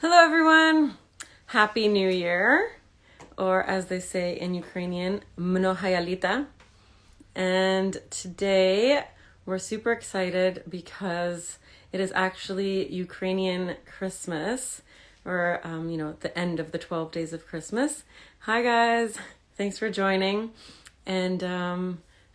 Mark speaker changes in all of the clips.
Speaker 1: Hello, everyone. Happy New Year, or as they say in Ukrainian, Mnohaya Lita. And today we're super excited because it is actually Ukrainian Christmas, or, the end of the 12 days of Christmas. Hi, guys. Thanks for joining. And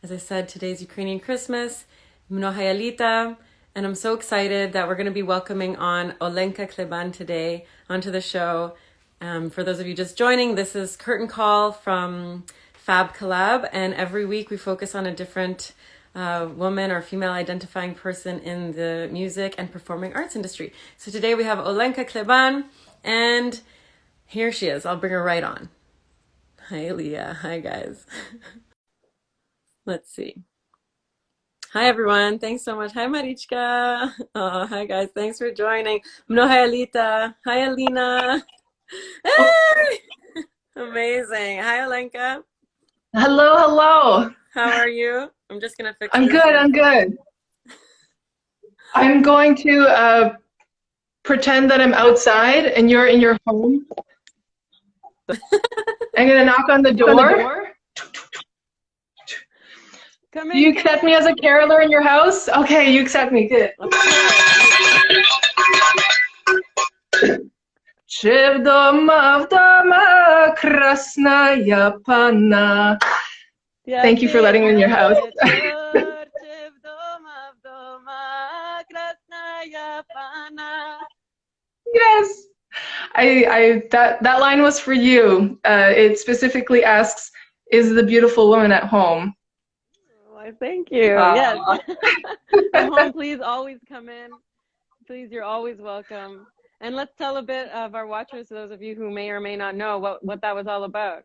Speaker 1: as I said, today's Ukrainian Christmas, Mnohaya Lita. And I'm so excited that we're going to be welcoming on Olenka Kleban today onto the show. For those of you just joining, this is Curtain Call from Fab Collab. And every week we focus on a different woman or female identifying person in the music and performing arts industry. So today we have Olenka Kleban, and here she is. I'll bring her right on. Hi, Leah. Hi, guys. Let's see. Hi, everyone. Thanks so much. Hi, Marichka. Oh, hi, guys. Thanks for joining. Mnohaya Lita. Hi, Alina. Hey! Amazing. Hi, Olenka.
Speaker 2: Hello, hello.
Speaker 1: How are you? I'm just going to fix
Speaker 2: I'm
Speaker 1: this
Speaker 2: good,
Speaker 1: here.
Speaker 2: I'm good. I'm going to pretend that I'm outside and you're in your home. I'm going to knock on the door.
Speaker 1: Come
Speaker 2: Do you
Speaker 1: in.
Speaker 2: accept me as a caroler in your house? Okay, you accept me, good. Czy w doma krasnaya panna. Thank you for letting me in your house. Yes. That line was for you. It specifically asks, is the beautiful woman at home?
Speaker 1: Why, thank you. Yes. At home, please always come in. Please, you're always welcome. And let's tell a bit of our watchers, those of you who may or may not know what that was all about.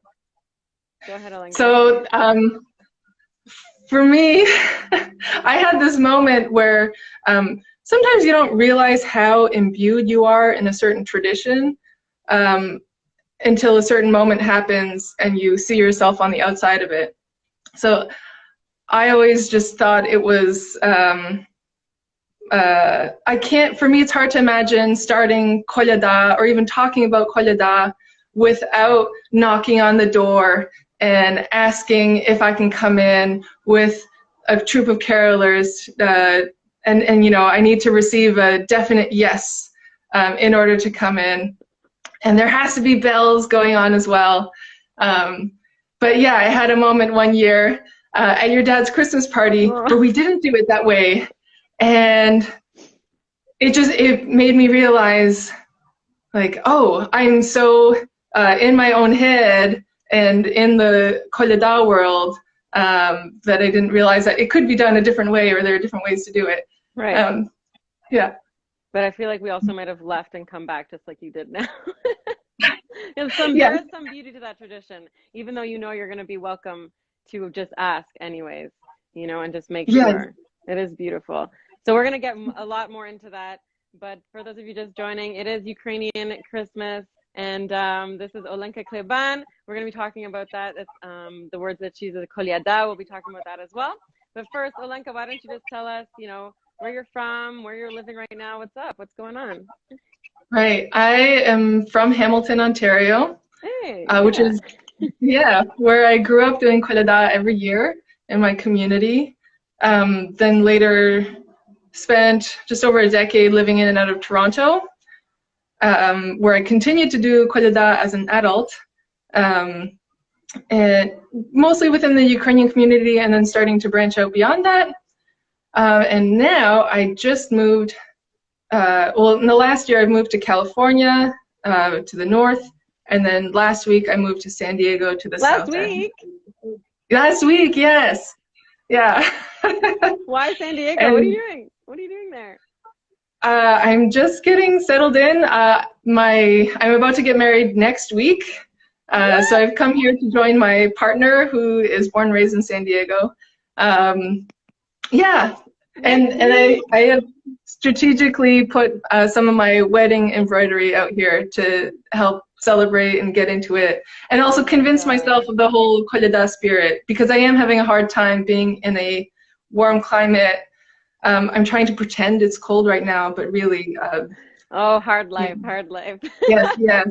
Speaker 1: Go ahead, Olenka.
Speaker 2: So for me, I had this moment where sometimes you don't realize how imbued you are in a certain tradition until a certain moment happens and you see yourself on the outside of it. So I always just thought it was, for me it's hard to imagine starting kolyada or even talking about kolyada without knocking on the door and asking if I can come in with a troupe of carolers, and you know, I need to receive a definite yes in order to come in. And there has to be bells going on as well. But yeah, I had a moment one year at your dad's Christmas party where we didn't do it that way. And it made me realize, like, oh, I'm so in my own head and in the kolyada world that I didn't realize that it could be done a different way, or there are different ways to do it.
Speaker 1: Right.
Speaker 2: Yeah.
Speaker 1: But I feel like we also might have left and come back just like you did now. There is some beauty to that tradition, even though you know you're going to be welcome to just ask anyways, you know, and just make sure. It is beautiful. So we're going to get a lot more into that. But for those of you just joining, it is Ukrainian Christmas. And this is Olenka Kleban. We're going to be talking about that. It's, the words that she's a kolyada. We'll be talking about that as well. But first, Olenka, why don't you just tell us, you know, where you're from, where you're living right now, what's up, what's going on?
Speaker 2: Right. I am from Hamilton, Ontario, which is, where I grew up doing kolyada every year in my community. Then later spent just over a decade living in and out of Toronto, where I continued to do kolyada as an adult, and mostly within the Ukrainian community, and then starting to branch out beyond that. And now I just moved, in the last year I've moved to California, to the north, and then last week I moved to San Diego to the south. Last week, yes. Yeah.
Speaker 1: Why San Diego? And what are you doing? What are you doing there?
Speaker 2: I'm just getting settled in. I'm about to get married next week. So I've come here to join my partner, who is born and raised in San Diego. Yeah, and I have strategically put some of my wedding embroidery out here to help celebrate and get into it, and also convince myself of the whole kolyada spirit, because I am having a hard time being in a warm climate. I'm trying to pretend it's cold right now, but really
Speaker 1: Oh, hard
Speaker 2: Yeah.
Speaker 1: life, hard life.
Speaker 2: Yes, yes.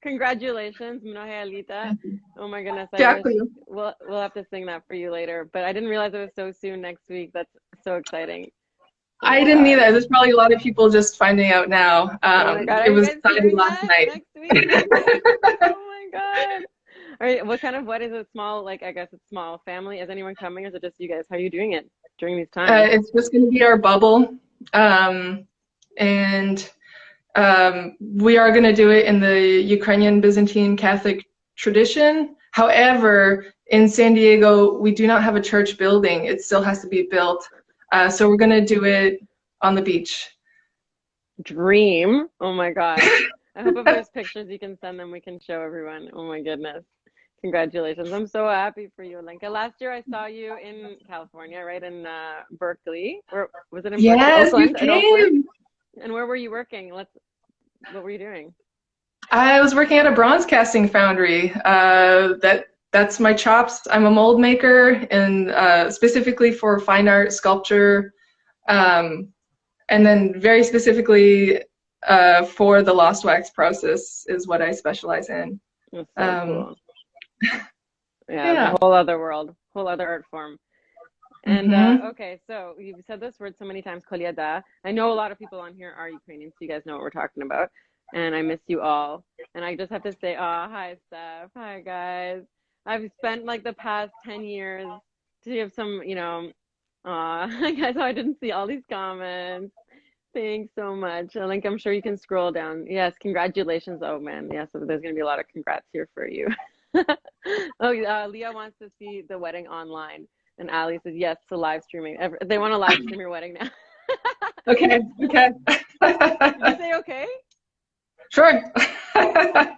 Speaker 1: Congratulations, Mnohé Alita. Oh my goodness, I wish
Speaker 2: Дякую.
Speaker 1: we'll have to sing that for you later. But I didn't realize it was so soon next week. That's so exciting. Oh
Speaker 2: I
Speaker 1: my
Speaker 2: didn't
Speaker 1: God.
Speaker 2: either. There's probably a lot of people just finding out now.
Speaker 1: Oh my God. Are
Speaker 2: It
Speaker 1: you
Speaker 2: was
Speaker 1: guys
Speaker 2: decided
Speaker 1: hearing
Speaker 2: last
Speaker 1: that
Speaker 2: night.
Speaker 1: next week? Oh my God. All right, what kind of what is it? Small, like I guess it's small family. Is anyone coming or is it just you guys? How are you doing it during these times?
Speaker 2: It's just going to be our bubble. And we are going to do it in the Ukrainian Byzantine Catholic tradition. However, in San Diego, we do not have a church building. It still has to be built. So we're going to do it on the beach.
Speaker 1: Dream. Oh my God. I hope if there's pictures you can send them, we can show everyone. Oh my goodness. Congratulations. I'm so happy for you, Olenka. Last year I saw you in California, right in Berkeley. Or was it in Berkeley?
Speaker 2: Yes, you
Speaker 1: Oakland, in Oakland.
Speaker 2: came.
Speaker 1: And where were you working? What were you doing?
Speaker 2: I was working at a bronze casting foundry. That's my chops. I'm a mold maker, and specifically for fine art, sculpture, and then very specifically for the lost wax process is what I specialize in.
Speaker 1: That's so cool. Yeah,
Speaker 2: Yeah.
Speaker 1: it's a whole other world, whole other art form. And okay, so you've said this word so many times, kolyada. I know a lot of people on here are Ukrainian, so you guys know what we're talking about. And I miss you all. And I just have to say, hi, Steph. Hi, guys. I've spent like the past 10 years to have some, guys, I didn't see all these comments. Thanks so much. I think I'm sure you can scroll down. Yes, congratulations. Oh, man. Yes, so there's going to be a lot of congrats here for you. Leah wants to see the wedding online. And Ali says, yes, to live streaming. They want to live stream your wedding now.
Speaker 2: Okay.
Speaker 1: Did you say okay?
Speaker 2: Sure.
Speaker 1: God,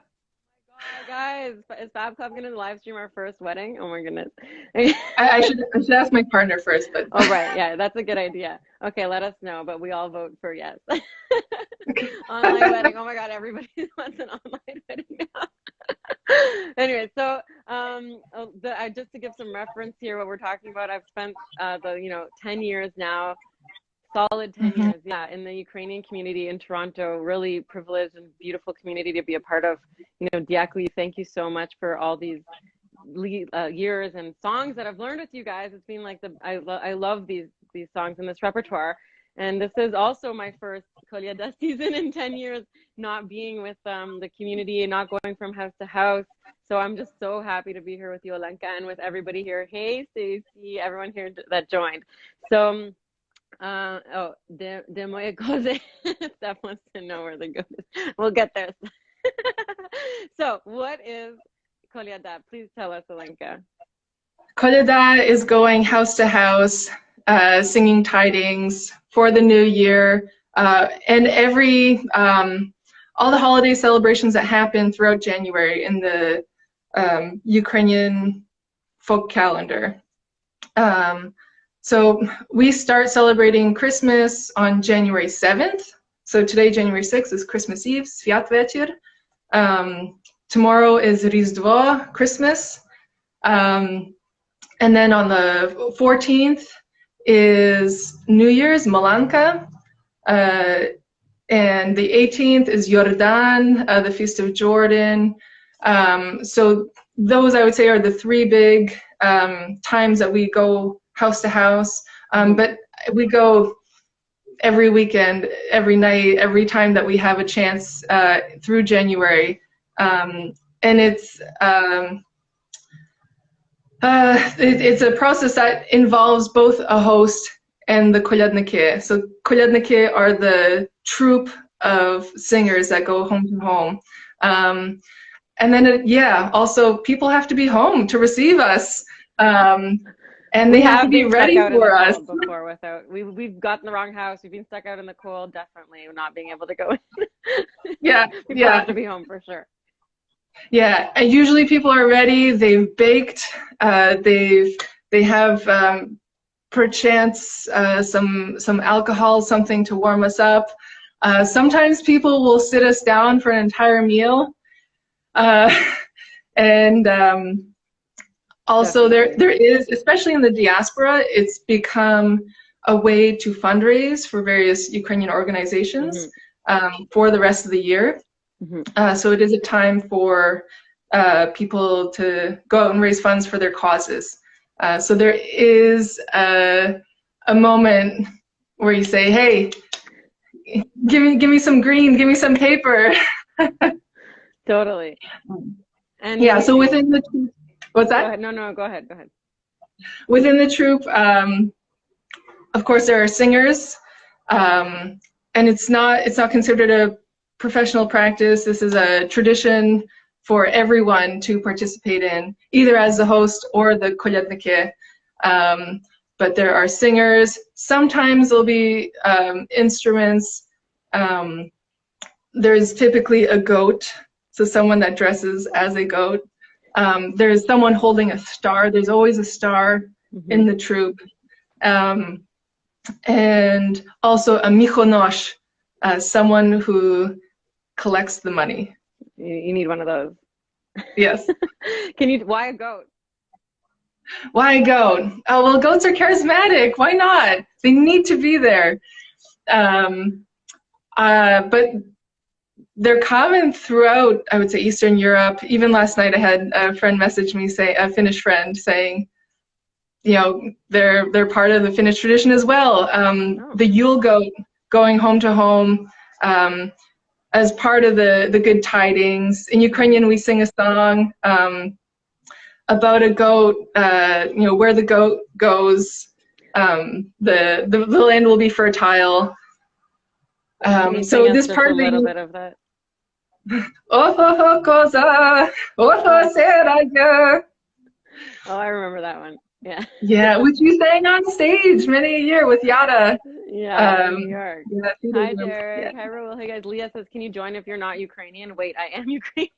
Speaker 1: guys, is Fab Club going to live stream our first wedding? Oh my goodness.
Speaker 2: I should ask my partner first, but.
Speaker 1: Oh, right. Yeah, that's a good idea. Okay, let us know, but we all vote for yes. Online wedding. Oh my God, everybody wants an online wedding now. Anyway, so just to give some reference here, what we're talking about, I've spent 10 years now, solid 10 years, in the Ukrainian community in Toronto, really privileged and beautiful community to be a part of. Diaku, thank you so much for all these years and songs that I've learned with you guys. It's been like I love these songs in this repertoire. And this is also my first kolyada season in 10 years, not being with the community, not going from house to house. So I'm just so happy to be here with you, Olenka, and with everybody here. Hey, Stacey, everyone here that joined. So, de moje kozy. Steph wants to know where the goat is. We'll get there. So, what is kolyada? Please tell us, Olenka.
Speaker 2: Kolyada is going house to house, singing tidings for the new year, and all the holiday celebrations that happen throughout January in the Ukrainian folk calendar. So we start celebrating Christmas on January 7th. So today, January 6th, is Christmas Eve, Sviat Večer. Tomorrow is Rіздво, Christmas. And then on the 14th is New Year's, Malanka. And the 18th is Yordan, the Feast of Jordan. So those, I would say, are the three big times that we go house to house. But we go every weekend, every night, every time that we have a chance through January. And it's a process that involves both a host and the kolядники. So kolядники are the troupe of singers that go home to home. And then, also people have to be home to receive us. And they have to be ready for us.
Speaker 1: Before we've gotten the wrong house. We've been stuck out in the cold, definitely not being able to go in. People have to be home for sure.
Speaker 2: Yeah, and usually people are ready. They've baked. They have perchance some alcohol, something to warm us up. Sometimes people will sit us down for an entire meal, and also there is, especially in the diaspora, it's become a way to fundraise for various Ukrainian organizations. for the rest of the year.
Speaker 1: Mm-hmm.
Speaker 2: So it is a time for people to go out and raise funds for their causes. So there is a moment where you say, "Hey, give me some green, give me some paper."
Speaker 1: Totally. And
Speaker 2: Yeah. So within the what's
Speaker 1: go
Speaker 2: that?
Speaker 1: ahead. No, go ahead. Go ahead.
Speaker 2: Within the troop, of course, there are singers, and it's not considered a professional practice. This is a tradition for everyone to participate in, either as the host or the kolyadnike. But there are singers. Sometimes there'll be instruments. There's typically a goat, so someone that dresses as a goat. There's someone holding a star. There's always a star in the troop. And also a michonosh, someone who collects the money.
Speaker 1: You need one of those.
Speaker 2: Yes.
Speaker 1: Why a goat?
Speaker 2: Why a goat? Oh, well, goats are charismatic. Why not? They need to be there. But they're common throughout, I would say, Eastern Europe. Even last night I had a friend message me, a Finnish friend, saying, you know, they're part of the Finnish tradition as well. The Yule goat, going home to home, as part of the good tidings. In Ukrainian, we sing a song about a goat. You know, where the goat goes, the land will be fertile. So this part
Speaker 1: a little bit of that.
Speaker 2: Oh,
Speaker 1: I remember that one. Yeah.
Speaker 2: Yeah, which you sang on stage many a year with Yada.
Speaker 1: Yeah, New York.
Speaker 2: Yeah,
Speaker 1: Hi, Derek. Hi, Raul. Hey, guys. Leah says, can you join if you're not Ukrainian? Wait, I am Ukrainian.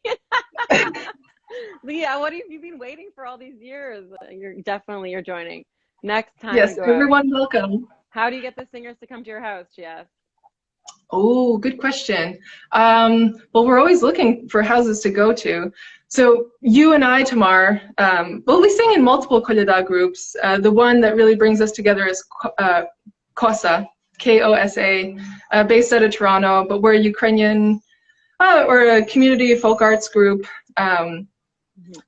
Speaker 1: Leah, what have you been waiting for all these years? You're joining. Next time.
Speaker 2: Yes, everyone welcome.
Speaker 1: How do you get the singers to come to your house, she asked?
Speaker 2: Oh, good question. Well, we're always looking for houses to go to. So you and I, Tamar, we sing in multiple Kolyada groups. The one that really brings us together is KOSA, K-O-S-A, based out of Toronto, but we're a Ukrainian, or a community folk arts group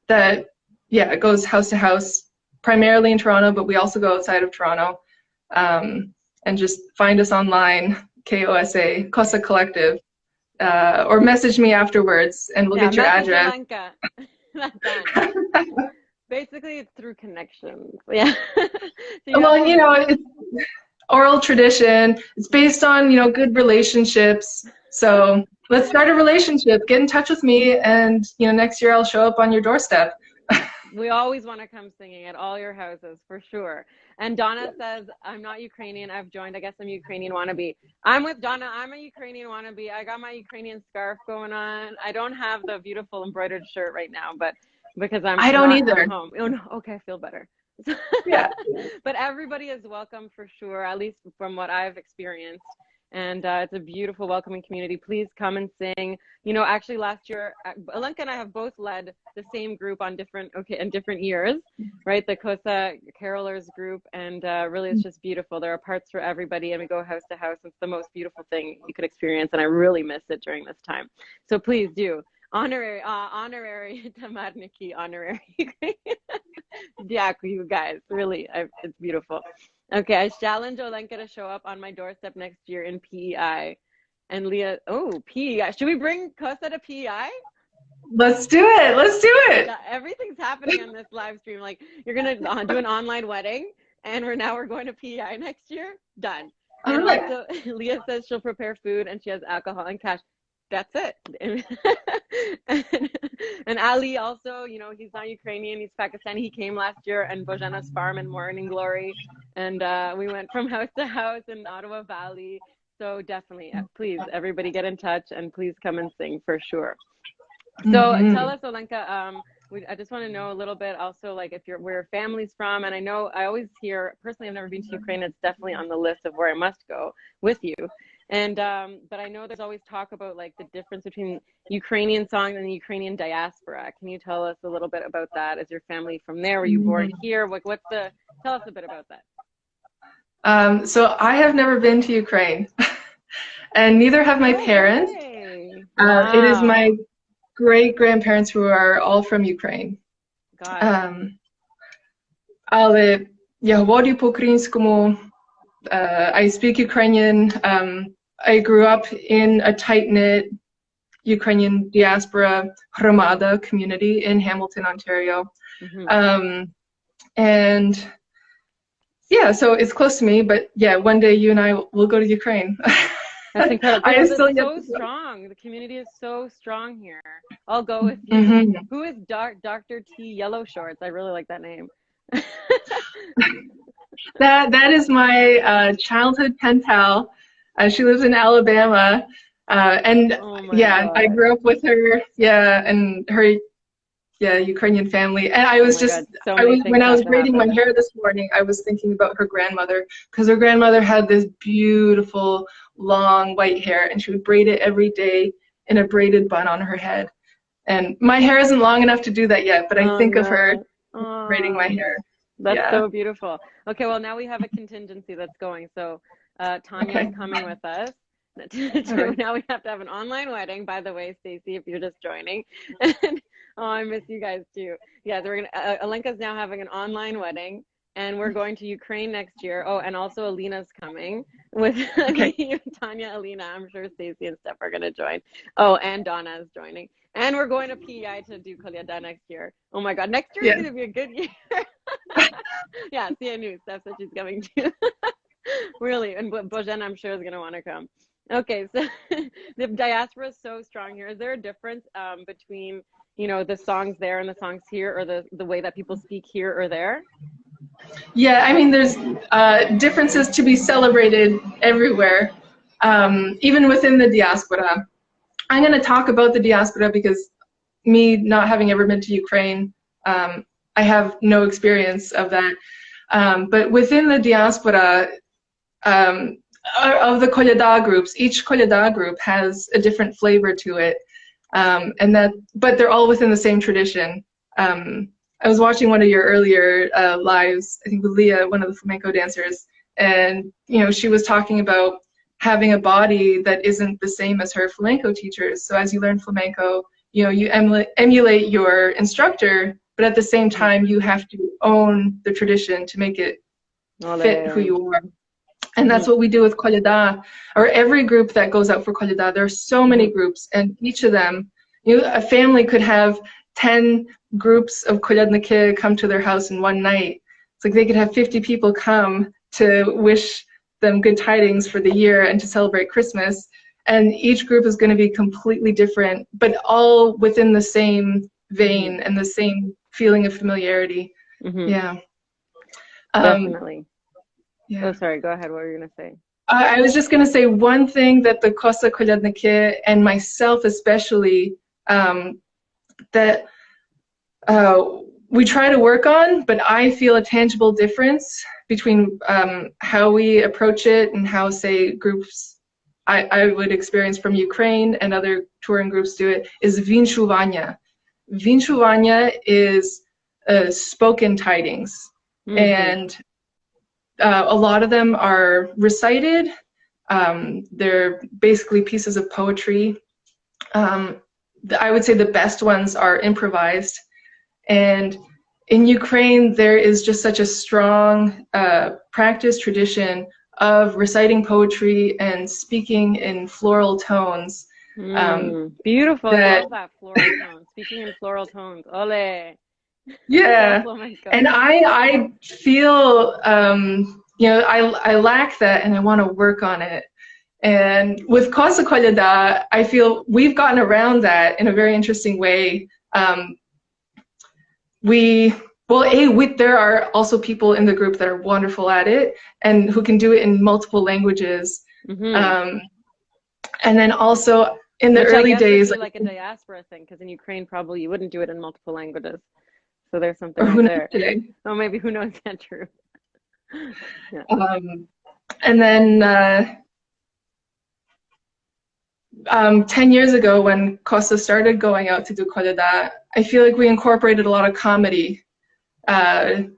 Speaker 2: that, yeah, goes house to house, primarily in Toronto, but we also go outside of Toronto. And just find us online, KOSA, KOSA Collective. Or message me afterwards and we'll get your address.
Speaker 1: Olenka. That's done. Basically, it's through connections. Yeah.
Speaker 2: Well, you know, it's oral tradition. It's based on, you know, good relationships. So let's start a relationship. Get in touch with me, and you know, next year I'll show up on your doorstep.
Speaker 1: We always want to come singing at all your houses, for sure. And Donna says, I'm not Ukrainian. I've joined. I guess I'm Ukrainian wannabe. I'm with Donna. I'm a Ukrainian wannabe. I got my Ukrainian scarf going on. I don't have the beautiful embroidered shirt right now, but because I don't either. Home. Oh, no. Okay, I feel better.
Speaker 2: Yeah.
Speaker 1: But everybody is welcome for sure, at least from what I've experienced. And it's a beautiful, welcoming community. Please come and sing. You know, actually last year, Olenka and I have both led the same group in different years, right? The Kosa Carolers group. And really, it's just beautiful. There are parts for everybody, and we go house to house. It's the most beautiful thing you could experience, and I really miss it during this time. So please do. Honorary Tamarniki, honorary. Yeah, you guys, really, it's beautiful. Okay, I challenge Olenka to show up on my doorstep next year in PEI. And Leah, PEI. Should we bring Kosa to PEI?
Speaker 2: Let's do it. Let's do it.
Speaker 1: Yeah, everything's happening on this live stream. Like, you're going to do an online wedding, and we're going to PEI next year. Done. And also, Leah says she'll prepare food, and she has alcohol and cash. That's it. And Ali also, you know, he's not Ukrainian, he's Pakistani. He came last year and Bojana's farm in Morning Glory. And we went from house to house in Ottawa Valley. So definitely, please, everybody get in touch and please come and sing for sure. So tell us, Olenka, I just want to know a little bit also, like, where your family's from. And I know I always hear, personally, I've never been to Ukraine. It's definitely on the list of where I must go with you. And but I know there's always talk about like the difference between Ukrainian song and the Ukrainian diaspora. Can you tell us a little bit about that? Is your family from there? Were you born here? Tell us a bit about that.
Speaker 2: So I have never been to Ukraine. and neither have my
Speaker 1: No
Speaker 2: parents.
Speaker 1: way.
Speaker 2: It is
Speaker 1: Wow.
Speaker 2: my great-grandparents who are all from Ukraine.
Speaker 1: Got it.
Speaker 2: Але я говорю по-українському. I speak Ukrainian. I grew up in a tight-knit Ukrainian diaspora Hromada community in Hamilton, Ontario. And yeah, so it's close to me, but yeah, one day you and I will go to Ukraine.
Speaker 1: That's incredible.
Speaker 2: I
Speaker 1: It's
Speaker 2: still
Speaker 1: so strong. The community is so strong here. I'll go with you.
Speaker 2: Mm-hmm.
Speaker 1: Who is Dr. T Yellow Shorts? I really like that name.
Speaker 2: That is my childhood pen pal. She lives in Alabama, and yeah,
Speaker 1: God.
Speaker 2: I grew up with her. Yeah, and her Ukrainian family. And I was
Speaker 1: God, so
Speaker 2: when I was braiding my hair this morning, I was thinking about her grandmother, because her grandmother had this beautiful long white hair, and she would braid it every day in a braided bun on her head. And my hair isn't long enough to do that yet, but I think of her braiding my hair.
Speaker 1: That's so beautiful. Okay, well, now we have a contingency that's going. So Tanya's coming with us. Now we have to have an online wedding, by the way, Stacy, if you're just joining. Oh, I miss you guys too. Yeah, so we're gonna Olenka's now having an online wedding, and we're going to Ukraine next year. Oh, and also Alina's coming with Tanya, Alina. I'm sure Stacy and Steph are gonna join. Oh, and Donna is joining. And we're going to PEI to do Kolyada next year. Oh my God, next year is gonna be a good year. Yeah, CNU, Steph said she's coming too. Really, and Bojan, I'm sure, is gonna want to come. Okay, so the diaspora is so strong here. Is there a difference between, you know, the songs there and the songs here, or the way that people speak here or there?
Speaker 2: Yeah, I mean, there's differences to be celebrated everywhere, even within the diaspora. I'm going to talk about the diaspora because me not having ever been to Ukraine, I have no experience of that. But within the diaspora, of the Kolyada groups, each Kolyada group has a different flavor to it, but they're all within the same tradition. I was watching one of your earlier lives, I think with Leah, one of the flamenco dancers, and you know, she was talking about having a body that isn't the same as her flamenco teachers. So as you learn flamenco, you know, you emulate your instructor, but at the same time you have to own the tradition to make it fit who you are. And that's what we do with Kolyada, or every group that goes out for Kolyada. There are so many groups, and each of them, you know, a family could have 10 groups of Kolyadniki come to their house in one night. It's like they could have 50 people come to wish them good tidings for the year and to celebrate Christmas. And each group is going to be completely different, but all within the same vein and the same feeling of familiarity. Yeah.
Speaker 1: Definitely.
Speaker 2: Yeah.
Speaker 1: Oh, sorry. Go ahead. What were you going to say?
Speaker 2: I was just going to say one thing that the Kosa Kolyadniki and myself especially, that we try to work on, but I feel a tangible difference between how we approach it and how, say, groups I would experience from Ukraine and other touring groups do it, is vinchuvanya. Vinchuvanya is spoken tidings. And a lot of them are recited. They're basically pieces of poetry. I would say the best ones are improvised. And in Ukraine, there is just such a strong practice tradition of reciting poetry and speaking in floral tones.
Speaker 1: Beautiful. I love that floral tone. Speaking in floral tones. Ole.
Speaker 2: Yeah.
Speaker 1: Oh my God.
Speaker 2: And I feel, you know, I lack that and I want to work on it. And with Kosa Kolyada, I feel we've gotten around that in a very interesting way. There are also people in the group that are wonderful at it and who can do it in multiple languages. And then also in the early days,
Speaker 1: like a diaspora thing, because in Ukraine probably you wouldn't do it in multiple languages. So there's something right there.
Speaker 2: Today.
Speaker 1: Oh, maybe who knows? That's true. Yeah.
Speaker 2: And then 10 years ago, when Kosa started going out to do Kolyada, I feel like we incorporated a lot of comedy. And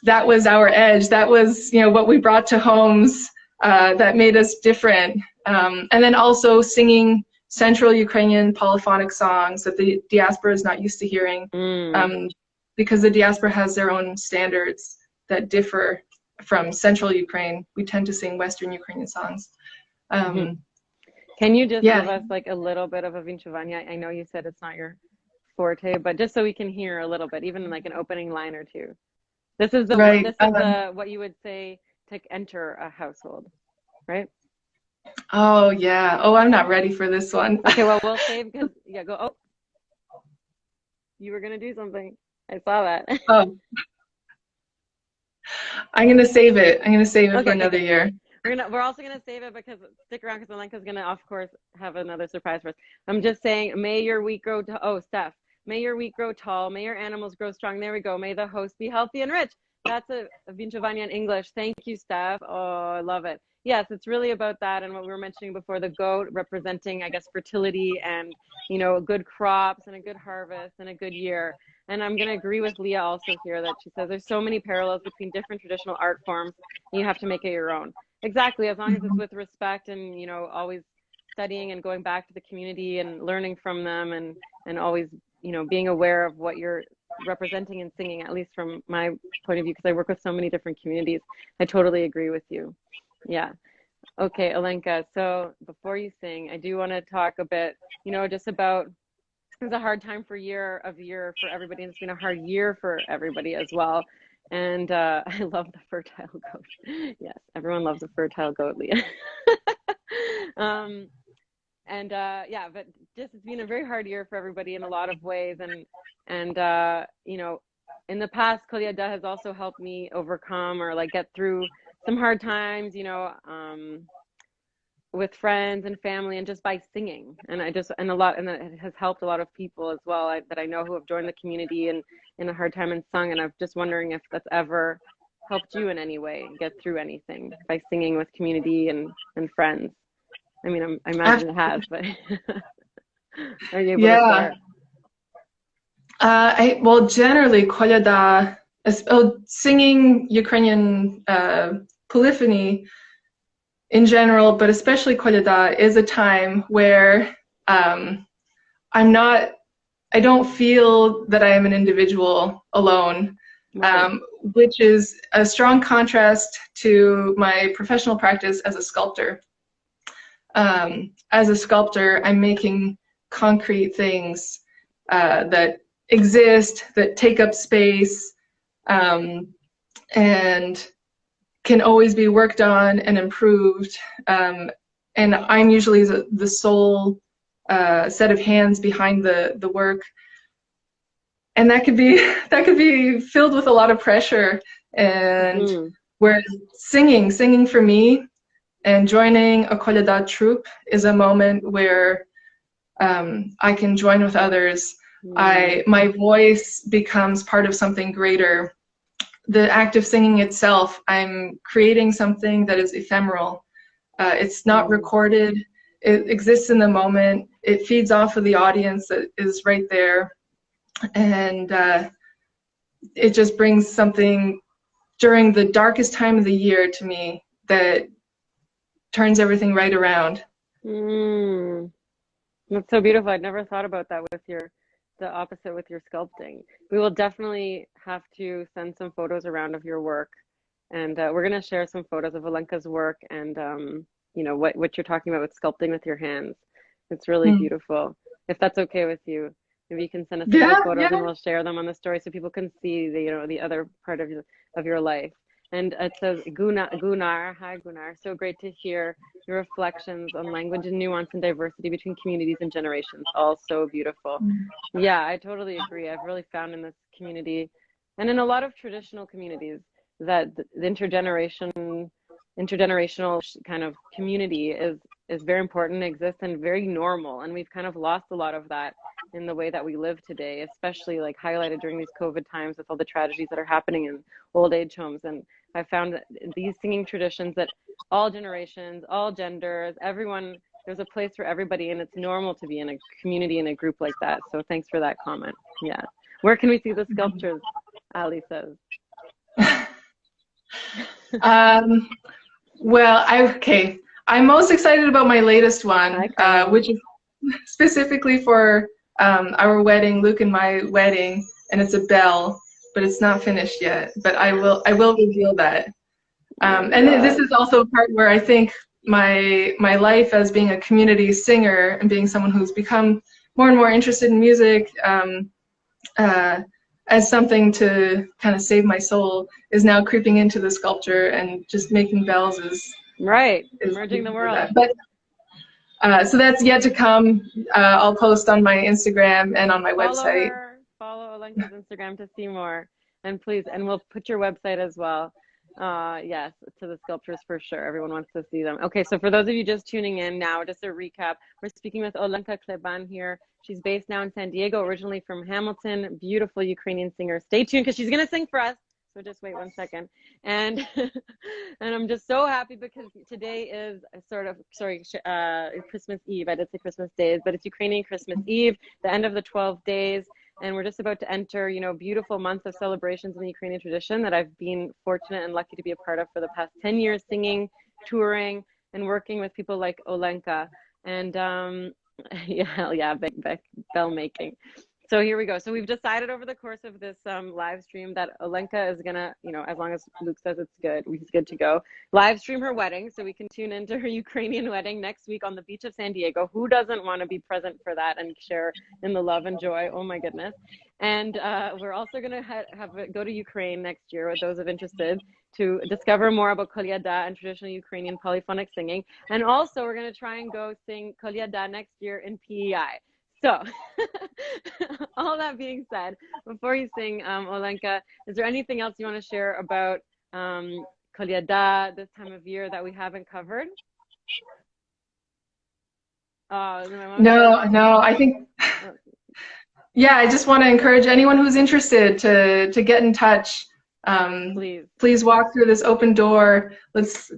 Speaker 2: that was our edge. That was, you know, what we brought to homes that made us different. And then also singing Central Ukrainian polyphonic songs that the diaspora is not used to hearing, because the diaspora has their own standards that differ from Central Ukraine. We tend to sing Western Ukrainian songs.
Speaker 1: Can you just give us like a little bit of a Vinchovania? I know you said it's not your forte, but just so we can hear a little bit, even like an opening line or two. This is the what you would say to enter a household, right?
Speaker 2: Oh yeah. Oh, I'm not ready for this one.
Speaker 1: Okay, well we'll save because go. Oh, you were gonna do something. I saw that.
Speaker 2: Oh, I'm gonna save it. I'm gonna save it for another year.
Speaker 1: We're also gonna save it because stick around because Olenka's gonna of course have another surprise for us. I'm just saying, may your wheat grow. Steph. May your wheat grow tall. May your animals grow strong. There we go. May the host be healthy and rich. That's a Vinchovania in English. Thank you, Steph. Oh, I love it. Yes, it's really about that. And what we were mentioning before, the goat representing, I guess, fertility and, good crops and a good harvest and a good year. And I'm going to agree with Leah also here that she says there's so many parallels between different traditional art forms and you have to make it your own. Exactly. As long as it's with respect and, always studying and going back to the community and learning from them and always being aware of what you're representing and singing, at least from my point of view, because I work with so many different communities. I totally agree with you. Yeah. Okay, Olenka, so before you sing, I do want to talk a bit, just about, it's a hard time for for everybody, and it's been a hard year for everybody as well. And I love the fertile goat. Yes, everyone loves a fertile goat, Leah. But just it's been a very hard year for everybody in a lot of ways, and in the past, Kol Yada has also helped me overcome or like get through some hard times, with friends and family, and just by singing, and it has helped a lot of people as well that I know who have joined the community and in a hard time and sung, and I'm just wondering if that's ever helped you in any way get through anything by singing with community and friends. I mean, I imagine it has, but are you able to share?
Speaker 2: Well, generally, kolyada, singing Ukrainian polyphony in general, but especially kolyada, is a time where I don't feel that I am an individual alone, right. Which is a strong contrast to my professional practice as a sculptor. As a sculptor, I'm making concrete things that exist, that take up space, and can always be worked on and improved. And I'm usually the sole set of hands behind the work. And that could be filled with a lot of pressure. And whereas singing for me, and joining a kolyada troupe is a moment where I can join with others. My voice becomes part of something greater. The act of singing itself, I'm creating something that is ephemeral. It's not recorded. It exists in the moment. It feeds off of the audience that is right there. And it just brings something during the darkest time of the year to me that turns everything right around.
Speaker 1: That's so beautiful. I'd never thought about that with the opposite with your sculpting. We will definitely have to send some photos around of your work, and we're going to share some photos of Olenka's work and what you're talking about with sculpting with your hands. It's really beautiful. If that's okay with you, maybe you can send us some photos and we'll share them on the story so people can see the other part of your life. And it says, Gunnar, hi Gunnar, so great to hear your reflections on language and nuance and diversity between communities and generations. All so beautiful. Yeah, I totally agree. I've really found in this community and in a lot of traditional communities that the intergenerational kind of community is very important, exists, and very normal. And we've kind of lost a lot of that in the way that we live today, especially like highlighted during these COVID times with all the tragedies that are happening in old age homes. And I found that these singing traditions that all generations, all genders, everyone, there's a place for everybody, and it's normal to be in a community, in a group like that. So thanks for that comment. Yeah. Where can we see the sculptures? Ali says.
Speaker 2: I'm most excited about my latest one,
Speaker 1: Okay.
Speaker 2: which is specifically for our wedding, Luke and my wedding, and it's a bell, but it's not finished yet. But I will reveal that. And this is also a part where I think my life as being a community singer and being someone who's become more and more interested in music as something to kind of save my soul is now creeping into the sculpture, and just making bells is
Speaker 1: merging the world.
Speaker 2: that. But so that's yet to come. I'll post on my Instagram and on my website.
Speaker 1: Follow Olenka's Instagram to see more, and please, and we'll put your website as well. Yes, to the sculptures for sure. Everyone wants to see them. Okay, so for those of you just tuning in now, just a recap. We're speaking with Olenka Kleban here. She's based now in San Diego, originally from Hamilton. Beautiful Ukrainian singer. Stay tuned because she's gonna sing for us. So just wait 1 second. And and I'm just so happy because today is Christmas Eve. I did say Christmas days, but it's Ukrainian Christmas Eve, the end of the 12 days. And we're just about to enter, beautiful month of celebrations in the Ukrainian tradition that I've been fortunate and lucky to be a part of for the past 10 years, singing, touring, and working with people like Olenka. And bell making. So here we go. So we've decided over the course of this live stream that Olenka is gonna, as long as Luke says it's good, he's good to go, live stream her wedding, so we can tune into her Ukrainian wedding next week on the beach of San Diego. Who doesn't want to be present for that and share in the love and joy? Oh my goodness. And we're also gonna go to Ukraine next year with those of interested to discover more about Kolyada and traditional Ukrainian polyphonic singing. And also we're gonna try and go sing Kolyada next year in PEI. So, all that being said, before you sing, Olenka, is there anything else you want to share about Kolyada this time of year that we haven't covered?
Speaker 2: No, I think, yeah, I just want to encourage anyone who's interested to get in touch. Please walk through this open door. Let's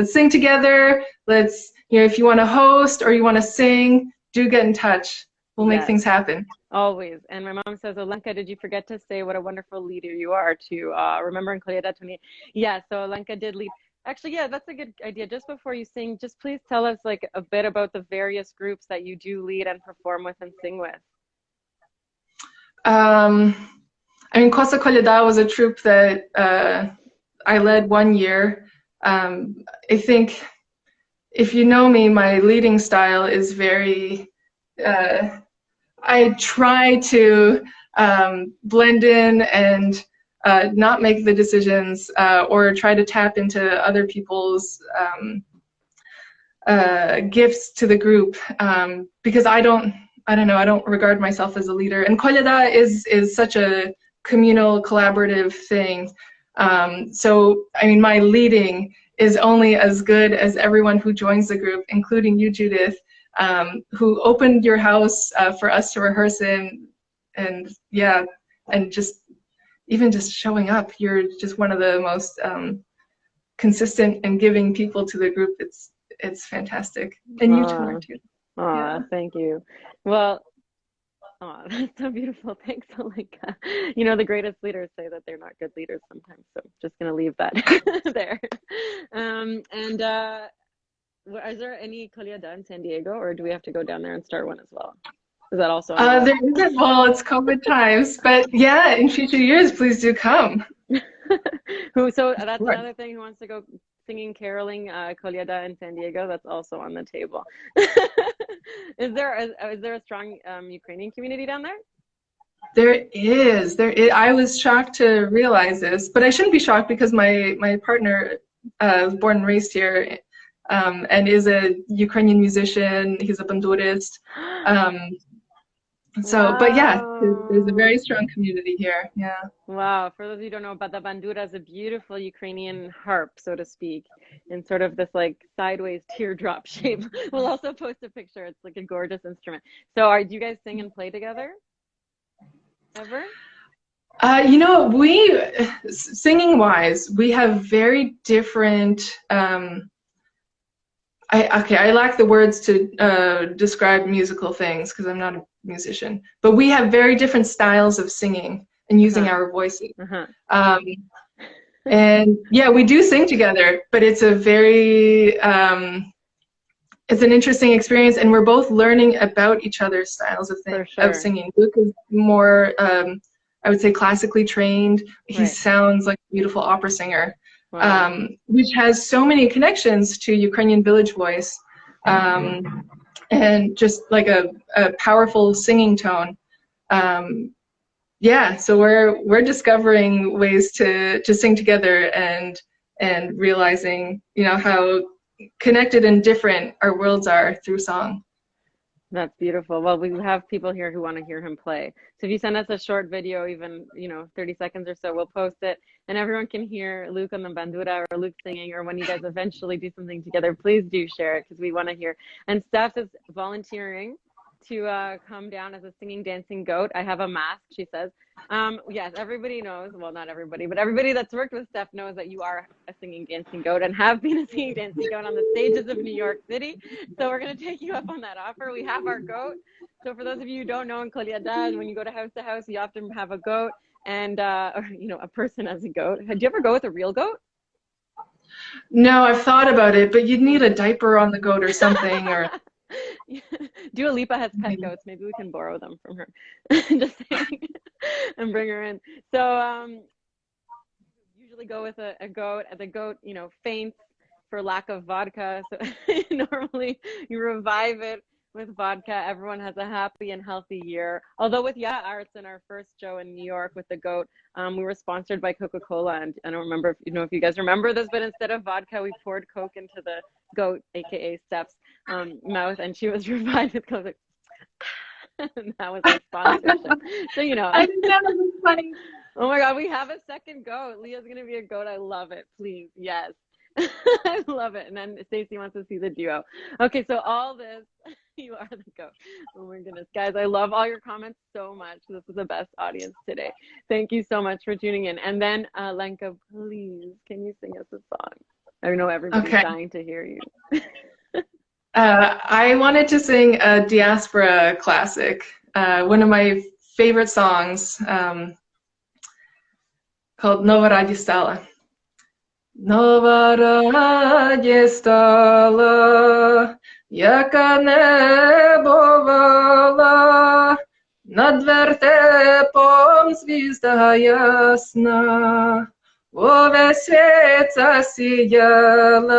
Speaker 2: sing together. If you want to host or you want to sing, do get in touch. We'll make things happen.
Speaker 1: Always. And my mom says, Olenka, did you forget to say what a wonderful leader you are to remember in Kolyada to me? Yeah, so Olenka did lead. Actually, yeah, that's a good idea. Just before you sing, just please tell us like a bit about the various groups that you do lead and perform with and sing with.
Speaker 2: Kosa Kolyada was a troupe that I led 1 year. I think if you know me, my leading style is very, I try to blend in and not make the decisions or try to tap into other people's gifts to the group because I don't regard myself as a leader. And Kolyada is such a communal, collaborative thing. So, my leading is only as good as everyone who joins the group, including you, Judith, who opened your house for us to rehearse in, and just showing up. You're just one of the most consistent and giving people to the group. It's fantastic, and you two are too.
Speaker 1: Thank you. Well, that's so beautiful. Thanks, Olenka. The greatest leaders say that they're not good leaders sometimes, so I'm just going to leave that there. Is there any Kolyada in San Diego, or do we have to go down there and start one as well? Is that also on
Speaker 2: there isn't. Well, it's COVID times, but yeah, in future years, please do come.
Speaker 1: So that's another thing. Who wants to go singing, caroling, Kolyada in San Diego? That's also on the table. Is there a strong Ukrainian community down there?
Speaker 2: There is. I was shocked to realize this, but I shouldn't be shocked because my partner was born and raised here, and is a Ukrainian musician. He's a bandurist. But yeah, there's a very strong community here. Yeah.
Speaker 1: Wow. For those of you who don't know about the bandura, is a beautiful Ukrainian harp, so to speak, in sort of this like sideways teardrop shape. We'll also post a picture. It's like a gorgeous instrument. So do you guys sing and play together? Ever?
Speaker 2: We singing wise, we have very different. I lack the words to describe musical things because I'm not a musician, but we have very different styles of singing and using our voices. And yeah, we do sing together, but it's a very it's an interesting experience, and we're both learning about each other's styles
Speaker 1: For
Speaker 2: of
Speaker 1: sure.
Speaker 2: singing. Luke is more, I would say, classically trained. He
Speaker 1: Right.
Speaker 2: sounds like a beautiful opera singer,
Speaker 1: Wow.
Speaker 2: which has so many connections to Ukrainian village voice, and just like a powerful singing tone. Yeah, so we're discovering ways to sing together and realizing, you know, how connected and different our worlds are through song.
Speaker 1: That's beautiful. Well, we have people here who want to hear him play. So if you send us a short video, even, 30 seconds or so, we'll post it and everyone can hear Luke on the bandura or Luke singing, or when you guys eventually do something together, please do share it because we want to hear. And Steph is volunteering to come down as a singing, dancing goat. I have a mask, she says. Yes, everybody knows, well, not everybody, but everybody that's worked with Steph knows that you are a singing, dancing goat and have been a singing, dancing goat on the stages of New York City. So we're going to take you up on that offer. We have our goat. So for those of you who don't know, in Kolyada, when you go to house, you often have a goat and, or, a person as a goat. Did you ever go with a real goat?
Speaker 2: No, I've thought about it, but you'd need a diaper on the goat or something, or
Speaker 1: Dua Lipa has pet goats. Maybe we can borrow them from her. Just saying. And bring her in. So usually go with a goat. The goat, faints for lack of vodka. So normally you revive it with vodka. Everyone has a happy and healthy year. Although with Ya Arts in our first show in New York with the goat, we were sponsored by Coca-Cola, and I don't remember if you guys remember this, but instead of vodka, we poured Coke into the goat, aka Steph's mouth, and she was revived with Coke. And that was our sponsorship. So
Speaker 2: I think that was funny.
Speaker 1: Oh my God, we have a second goat. Leah's gonna be a goat. I love it. Please, yes. I love it. And then Stacey wants to see the duo. Okay, so all this, you are the goat. Oh my goodness, guys, I love all your comments so much. This is the best audience today. Thank you so much for tuning in. And then, Lenka, please, can you sing us a song? I know everybody's dying to hear you.
Speaker 2: I wanted to sing a diaspora classic, one of my favorite songs, called Nova Radje Stala. Nova radje stala, яка небовала, над вертепом звізда ясна, увесь світ засіяла,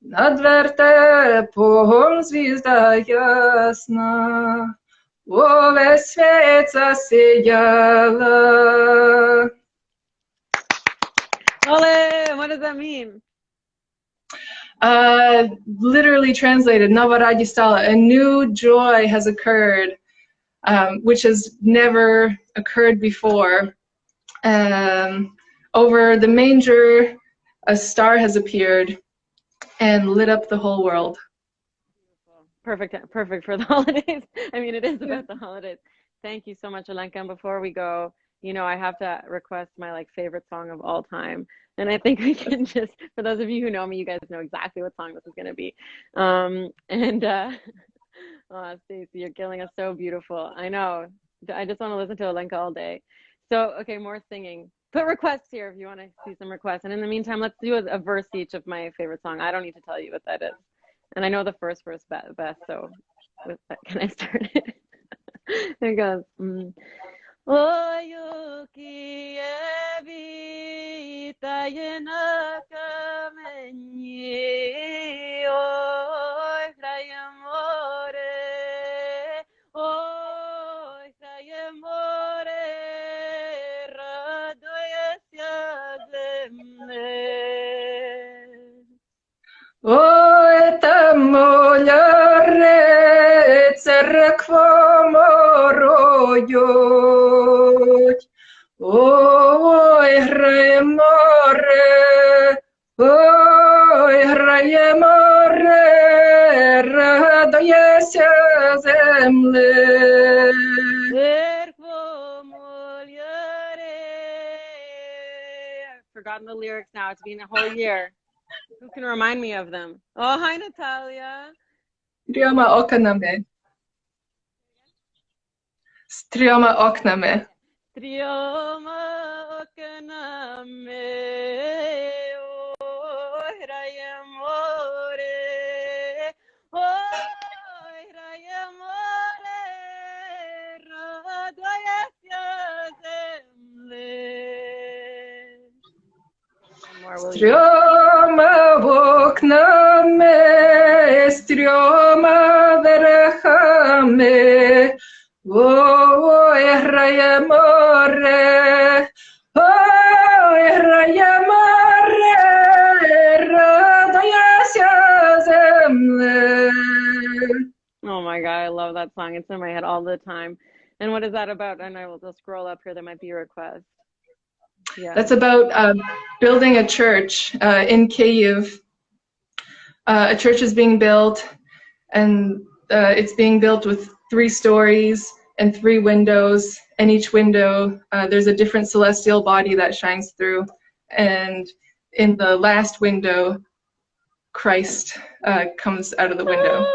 Speaker 2: над вертепом звізда ясна, увесь світ засіяла.
Speaker 1: Ole, what does that mean?
Speaker 2: Literally translated, Nova Radje Stala, a new joy has occurred, which has never occurred before. Over the manger, a star has appeared and lit up the whole world.
Speaker 1: Perfect for the holidays. I mean, it is about the holidays. Thank you so much, Olenka. And before we go, I have to request my favorite song of all time. And I think we can just, for those of you who know me, you guys know exactly what song this is going to be. Oh, Stacey, you're killing us so beautiful. I know. I just want to listen to Olenka all day. So, okay, more singing. Put requests here if you want to see some requests. And in the meantime, let's do a verse each of my favorite song. I don't need to tell you what that is. And I know the first verse best, so can I start it? There it goes. Oy Kievi tayena kamenye oy krayamore radoyasya zemne.
Speaker 2: Ой, там моляре церква морою, ой, грає море, радується земле.
Speaker 1: Церква моляре. I've forgotten the lyrics now. It's been a whole year. Who can remind me of them? Oh, hi, Natalia.
Speaker 2: Z trioma oknami. Z trioma oknami.
Speaker 1: Z trioma oknami. will you?
Speaker 2: Стрёма в окнами, стрёма верхами, ой, грає море, ой, грає море, радуйся земле.
Speaker 1: Oh my God, I love that song. It's in my head all the time. And what is that about? And I will just scroll up here. There might be a request. Yeah.
Speaker 2: That's about building a church in Kyiv. A church is being built, and it's being built with 3 stories and 3 windows, and each window there's a different celestial body that shines through. And in the last window, Christ comes out of the window.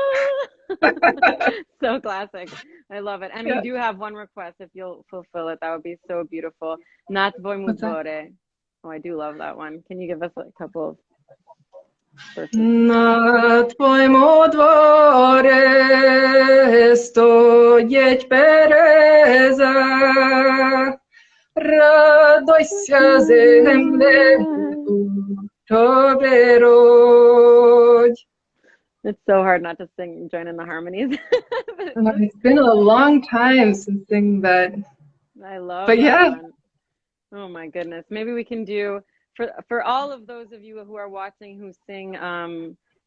Speaker 1: So classic. I love it. And we do have one request. If you'll fulfill it, that would be so beautiful. Nat Boy Mudore. Oh, I do love that one. Can you give us a couple of verses?
Speaker 2: На твоєму дворі стоїть береза, радуйся, земле, добрий род.
Speaker 1: It's so hard not to sing, join in the harmonies.
Speaker 2: It's been a long time since singing that.
Speaker 1: I love
Speaker 2: But
Speaker 1: that
Speaker 2: yeah.
Speaker 1: one. Oh my goodness. Maybe we can do, for all of those of you who are watching who sing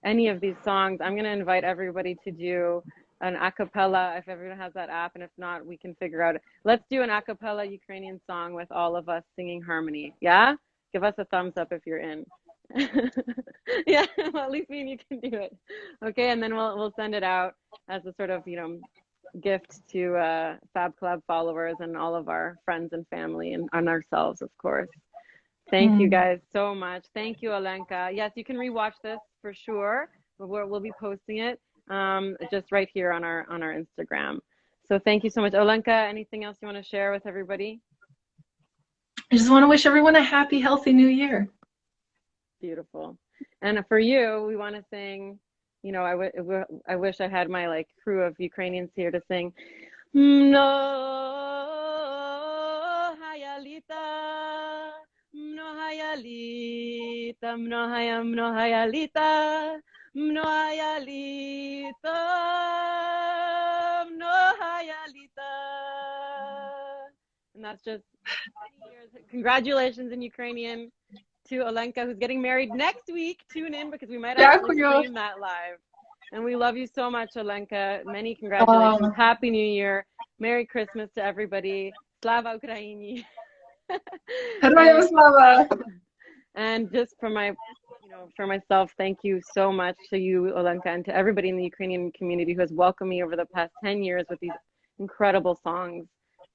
Speaker 1: any of these songs, I'm going to invite everybody to do an a cappella if everyone has that app, and if not, we can figure out. Let's do an a cappella Ukrainian song with all of us singing harmony. Yeah? Give us a thumbs up if you're in. Yeah, well, at least me and you can do it. Okay, and then we'll send it out as a sort of, gift to Fab Club followers and all of our friends and family and ourselves, of course. Thank you guys so much. Thank you, Olenka. Yes, you can rewatch this for sure. We'll be posting it just right here on our Instagram. So thank you so much. Olenka, anything else you want to share with everybody?
Speaker 2: I just want to wish everyone a happy, healthy new year.
Speaker 1: Beautiful. And for you, we want to sing, I wish I had my crew of Ukrainians here to sing. Mno hayalita, mno hayalita, mno hayalita, mno hayalita, mno hayalita. And that's just 20 years. Congratulations in Ukrainian to Olenka, who's getting married next week. Tune in because we might actually stream that live. And we love you so much, Olenka. Many congratulations. Happy New Year. Merry Christmas to everybody. Slava Ukraini. And just for myself, thank you so much to you, Olenka, and to everybody in the Ukrainian community who has welcomed me over the past 10 years with these incredible songs.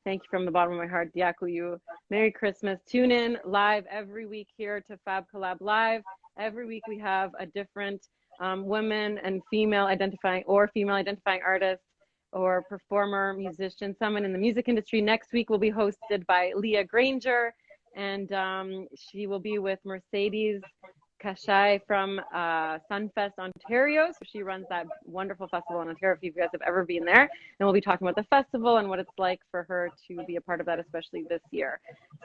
Speaker 1: Thank you from the bottom of my heart. Diakuyu. Merry Christmas. Tune in live every week here to Fab Collab Live. Every week we have a different women and female identifying artist or performer, musician, someone in the music industry. Next week will be hosted by Leah Granger, and she will be with Mercedes Kashai from Sunfest Ontario. So she runs that wonderful festival in Ontario, if you guys have ever been there. And we'll be talking about the festival and what it's like for her to be a part of that, especially this year.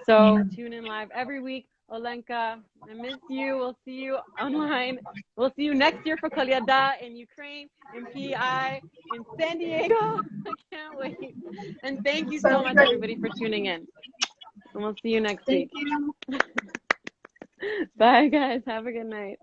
Speaker 1: So tune in live every week. Olenka, I miss you. We'll see you online. We'll see you next year for Kolyada in Ukraine, in PI, in San Diego. I can't wait. And thank you so much, everybody, for tuning in. And we'll see you next week.
Speaker 2: Thank you.
Speaker 1: Bye, guys. Have a good night.